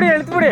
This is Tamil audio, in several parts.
எழுத்துப்படி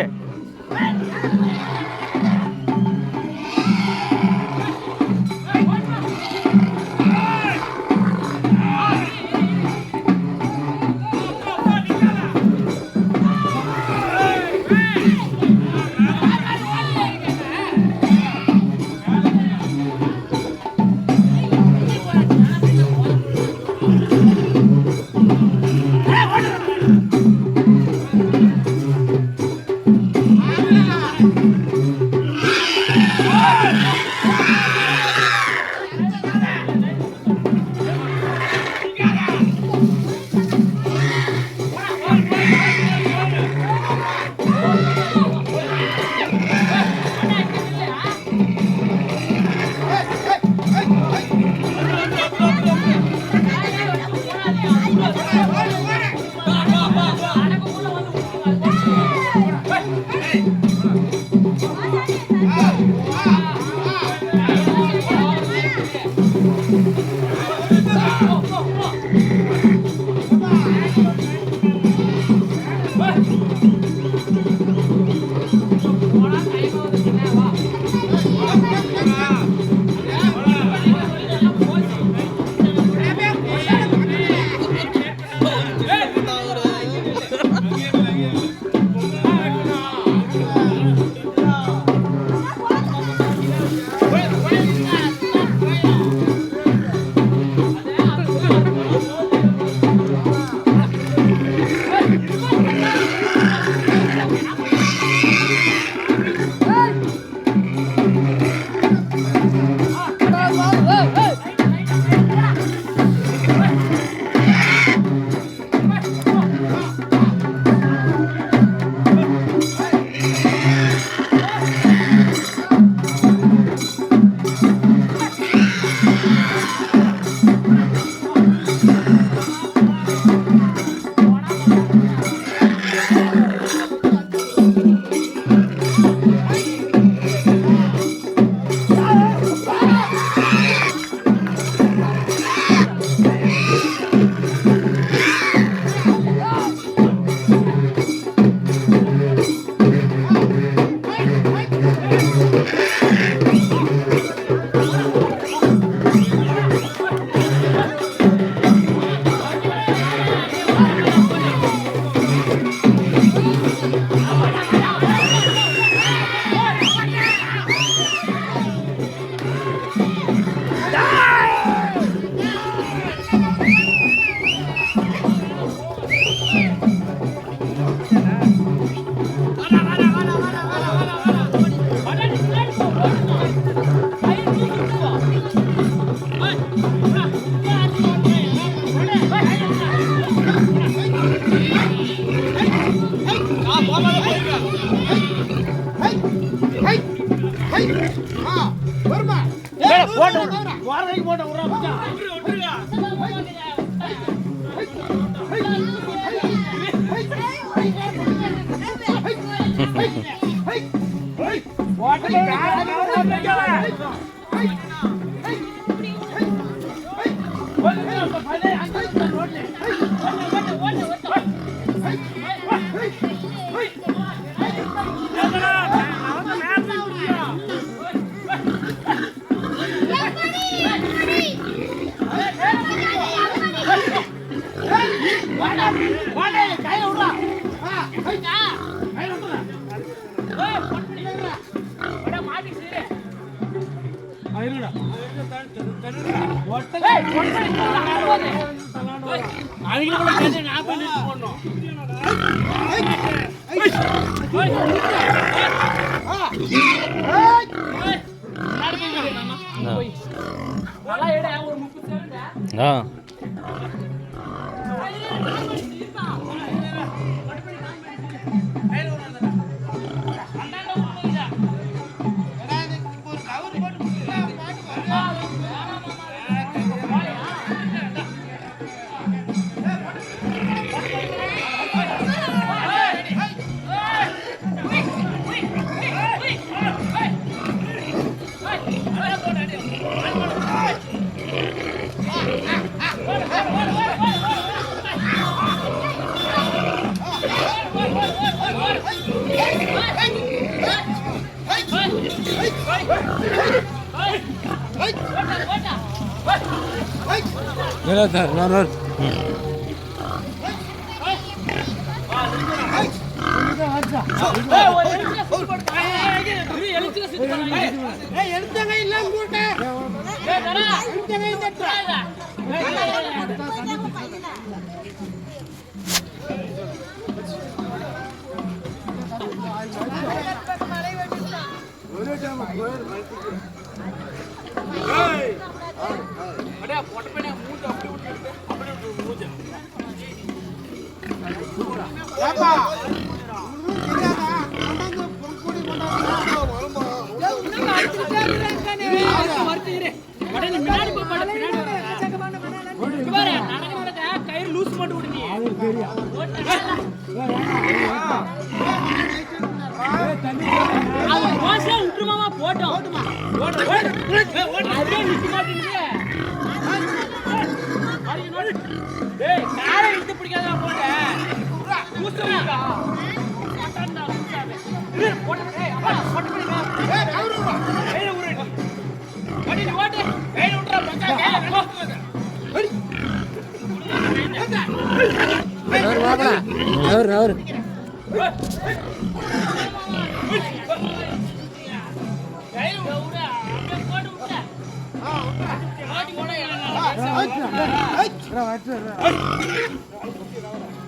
போட்டு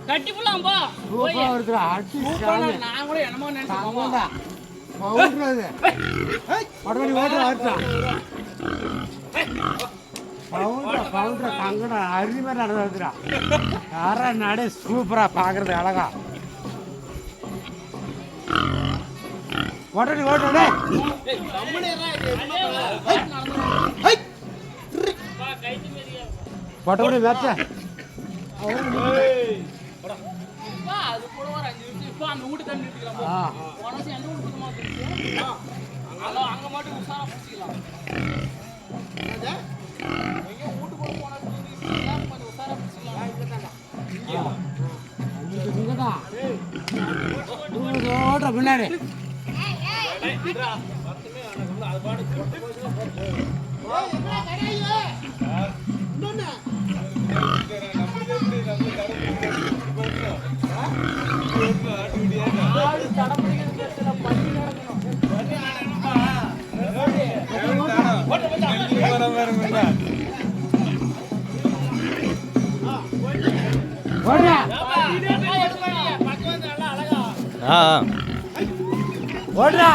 கட்டி போலாம்பா நான் கூட என்னமோ நினைச்சேன் அருமை நடந்துடா யாரா நடு சூப்பரா பாக்குறது அழகா ஓட்டடி ஓட்டடி போட்டபடி வேச்ச அது கூட ஒரு 5 நிமிஷம் இப்போ அந்த வீட்டு தண்ணி நிறுத்திக்கலாம் போனது எந்த வீட்டு சுத்தமா இருக்கு அங்க மட்டும் உசாரா பிடிச்சிக்கலாம் எங்க வீட்டு கூட போனா கொஞ்சம் உசாரா பிடிச்சிக்கலாம் ஓட்ட பின்னாடி ஓடுறா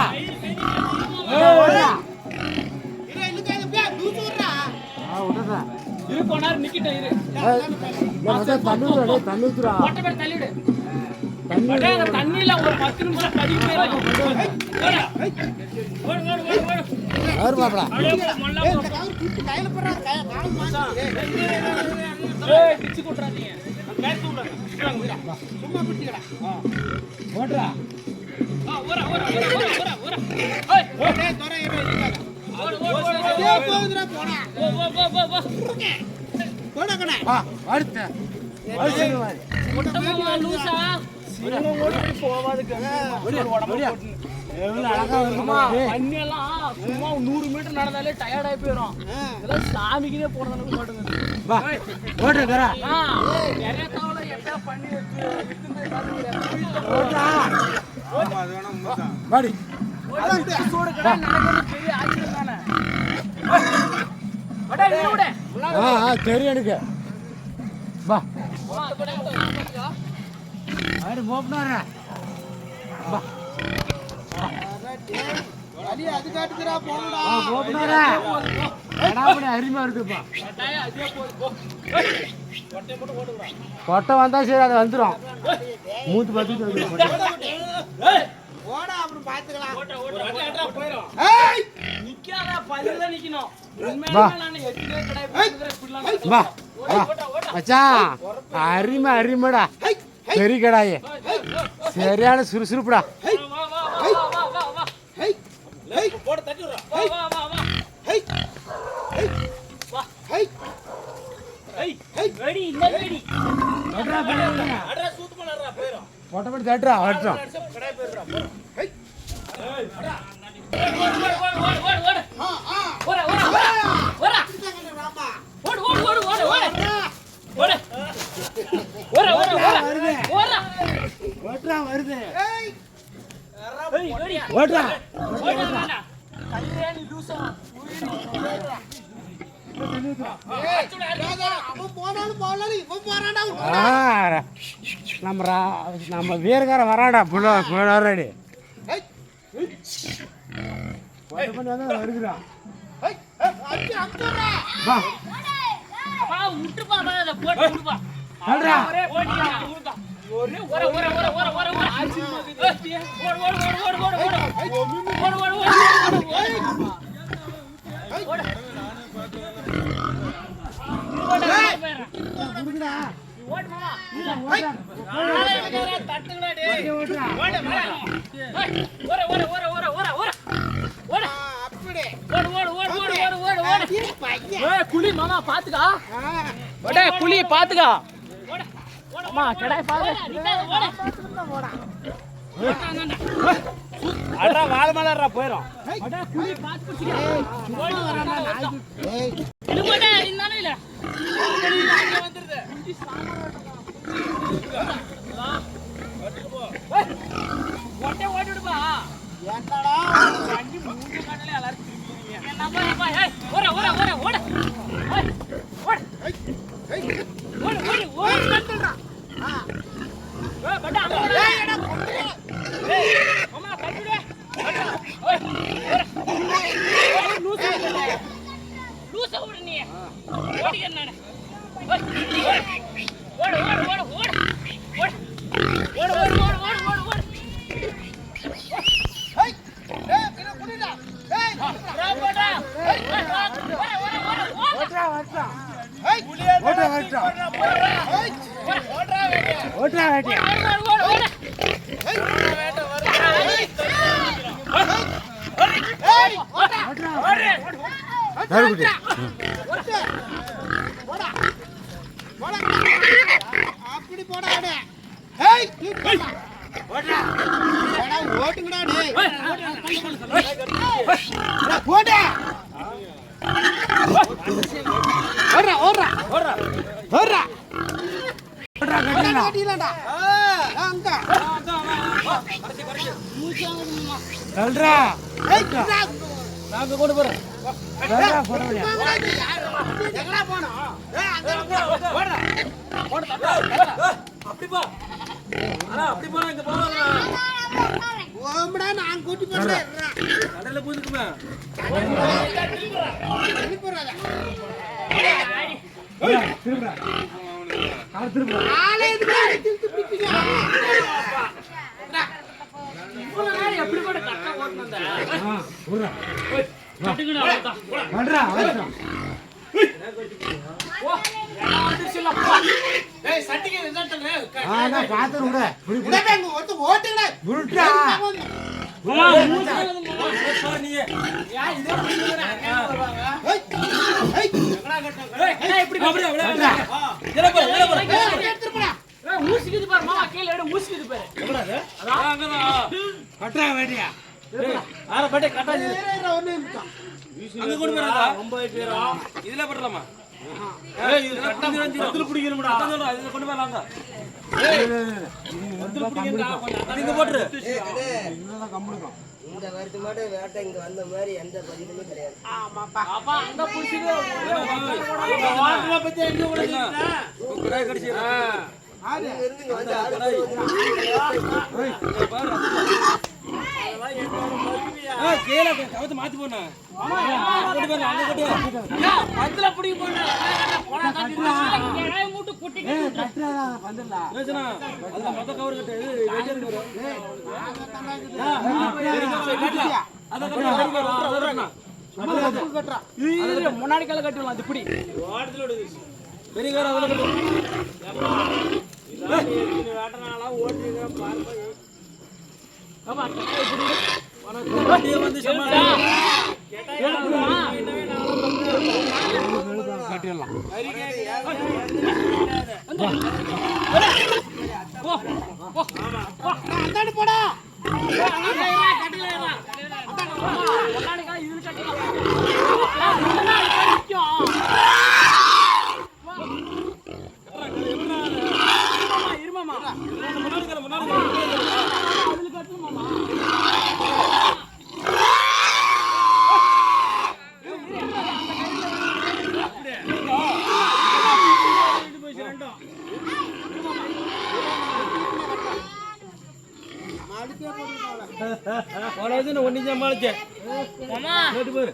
தண்ணியில ஒரு 10 நிமிஷம் பிச்சு கொட்டுறாதீங்க சும்மா பிடிச்சிக்கடா ஓடுறா தண்ணி எல்லாம் சும்மா 100 மீட்டர் நடந்தாலே டயர்ட் ஆகி போயிடும். இதெல்லாம் சாமிக்குனே போறதுக்கு மாட்டேங்குது. வா ஓட்டுறா நிறைய தவளை எப்படியா பண்ணி எடுத்துன்னு போய் ஓட்டா வாடி சோடு கடை நடக்கிறது பெரிய ஆச்சரியம் தானே. அடே நீ விடு. தெரியும் எனக்கு வா அடி மோப்னாரா வா அடி அது காட்டுதுடா போடா. மோப்னாரா எடாபடி அருமையா இருக்குப்பா. அடே அதே போ. கொட்டை வந்தா சரி அது வந்துடும். மூத்து பார்த்துட்டு ஏய் ஓடா அப்புறம் பாத்துக்கலாம். ஓட்ட போயிரும். ஏய் நிக்காத பல்லுல நிக்கணும். வா. உண்மையாலுமே நான் எத்தனை கடை போடுறேன் இப்படிலாம் வா மச்சான் அருமைடா பெரிய கடாயே சரியான சுறுசுறுப்புடா. ஹை வா வா வா வா வா ஹை ஹை போட தட்டி விடுறா. வா வா வா வா ஹை ஹை வா ஹை ஏய் ஏய் ரெடி இல்ல ரெடி அடடா சூத்து பண்ணறா போயிரும். கொட்டப்படி தட்டுறா வட்டுறோம். கடை போயிடுறா போறோம். ஹை ஏய் அடடா ஓடு ஆ ஆ ஓட ஓட ராமா ஓடு ஓடு ஓடு ஓடு ஓடு ஓட்டுறா வருது ஏய் ஏய் ரெடி ஓட்டுறா ஓடுடா கல்யாணி லூசா ஏய் ராஜா அவன் போனாலும் இவன் போறான்டா. நம்ம வீரக்கார வராடா புள்ளி ஹை வருகிறா ஹை அடி அம்டா. வா அப்பா விட்டுப்பா அத போட்டு விடுப்பா சொல்றா ஒரே ஓடிடா விடுடா ஒரே ஓர ஆச்சி மாதிரி ஓடு குடுங்கடா ஓடு மாமா ஓட்டுறா தட்டுங்கடா டேய் ஓட்டுறா ஓடு ஓடு அப்படி ஓடு பையன் ஏய் குளி மாமா பாத்துக்கா ஓடே குளி பாத்துக்கா அம்மா கடாய் பாரு அடா வாழ மலர்றா போயிரும். அடா குளி பாத்து புடிச்சிக்க ஓடு வரானே நாய் ஏய் இழுபடா இன்னானே இல்ல அங்க வந்துருது ஓட்டே ஓடிடுப்பா என்னடா வண்டி மூஞ்சி கடலே எல்லாரும் திரும்பிடுவீங்க என்னப்பா ஏய் ஓட ஓடு ஏய் ஹை ஓடு கண்டடா ஏய் படா ஏய் எடா கொண்டு ஏய் அம்மா கட்டிடு ஏய் லூசா ஓடு நீ ஓடிக்க நானே ஓடு ஹை ஏய் கிட்ட குடிடா. ஏய் ராபடா ஓட்டுறா ஓட்டுறா ஹை ஓட்டுறா ஓட்டுறா ஹை ஓட்டுறா வேட்டியா ஹை ஏய் ஓட்டுறா ஓடு தருகுடி போடா போடா அப்படி போடா அடே. ஹேய் போடா ஓட்டுறா எடா ஓட்டுங்கடா டேய். எடா போடா ஓடுறா ஓடுறா ஓடுறா ஓடுறா ஓட்டுறா கட்டிடா கட்டிடலாம்டா. அங்க சொல்றா ஹேய் கிட்டா நாங்க கொண்டு போறோம் சொல்றா போட முடியா எங்கடா போறோம்? ஏய் அங்க ஓடுடா ஓடு தட்டா அப்படி போ அண்ணா அப்படி போறா இங்க போறா ஓம்டா நான் கூட்டி போறேன். கடல்ல போதுக்குமா திருப்புறடா. திரும்புறா கால் திரும்புறா ஆளே இதுக்கு திருப்பி பிடிங்க. இவ்வளவு நேரம் எப்படி கூட கரெக்டா ஓட்டு வந்த ஓடுறா கட்டுங்கடா அவ்வளவுதான். ஓடுறா ஓடுறா ஓ எல்லாம் வந்துருச்சுல்லப்பா. ஏய் சட்டிக்கு ரிசல்ட் நான் பாத்துறேன் விட புடி புடி உடனே அங்க வந்து ஓட்டுங்கடா. புடிடா மாமா, மூஞ்சி மேல மாமா. ஏன் இதே புடிங்கடா அங்க வருவாங்க. ஹேய் ஹேய் ஏய் என்ன இப்படி கபடி ஓடுறா எடுத்துறடா. ஏய் ஊசிக்குது பாரு மாமா கீழ எடு ஊசிக்குது பாரு. எவ்வளவு? அதான் அங்கதான். கட்டுறா வேட்டியா ஆற பட்டே கட்டா ஒண்ணே நிமிஷம். அங்க கொண்டு போறதா 9 பேரா இதுல பட்டலாமா பத்துல பிடிக்கணும்டா இத கொண்டு வரலாங்க பத்துல பிடிக்கணும்டா கொஞ்சம் இங்க போட்டு இன்னும் கம்முனுக்கும். இந்த வருது மட்டும் வேட்டை இங்க வந்த மாதிரி எந்த பதிலுமே கிடையாது. அப்பா அங்க புடிச்சிட்டு வாட்டரை பத்தி எங்க விடுறீங்க? குடாய் கடிச்சு இங்க இருந்து இங்க வந்து ஆளு பேர் வந்து பாரு அதெல்லாம் என்னோட மகிமையா. கேள கவத்தை மாத்தி போனா கொண்டு போங்க அங்க கொண்டு பத்துல பிடிக்க போறேன் போடா தட்டி இடைய மூட்டு குட்டிட்டு கட்டுறதா வந்துடல. ஏச்சனா அதுல மொத்த கவர் கட்டு இது வெஜர் கவர் அத கட்டு முன்னாடி கால கட்டுலாம் அது இப்படி ஓட்டத்துல விடுது. பெரிய கவர் அதுல கட்டு இதான் நீ வேட்டனால ஓட்டுறீங்க பாருங்க. ஆமா இப்படி வண்டியை வந்து சமாளி கட்டிடலாம். அந்தாடி போடா. ஒன்னு சமாளிச்சேன் மாமா பாரு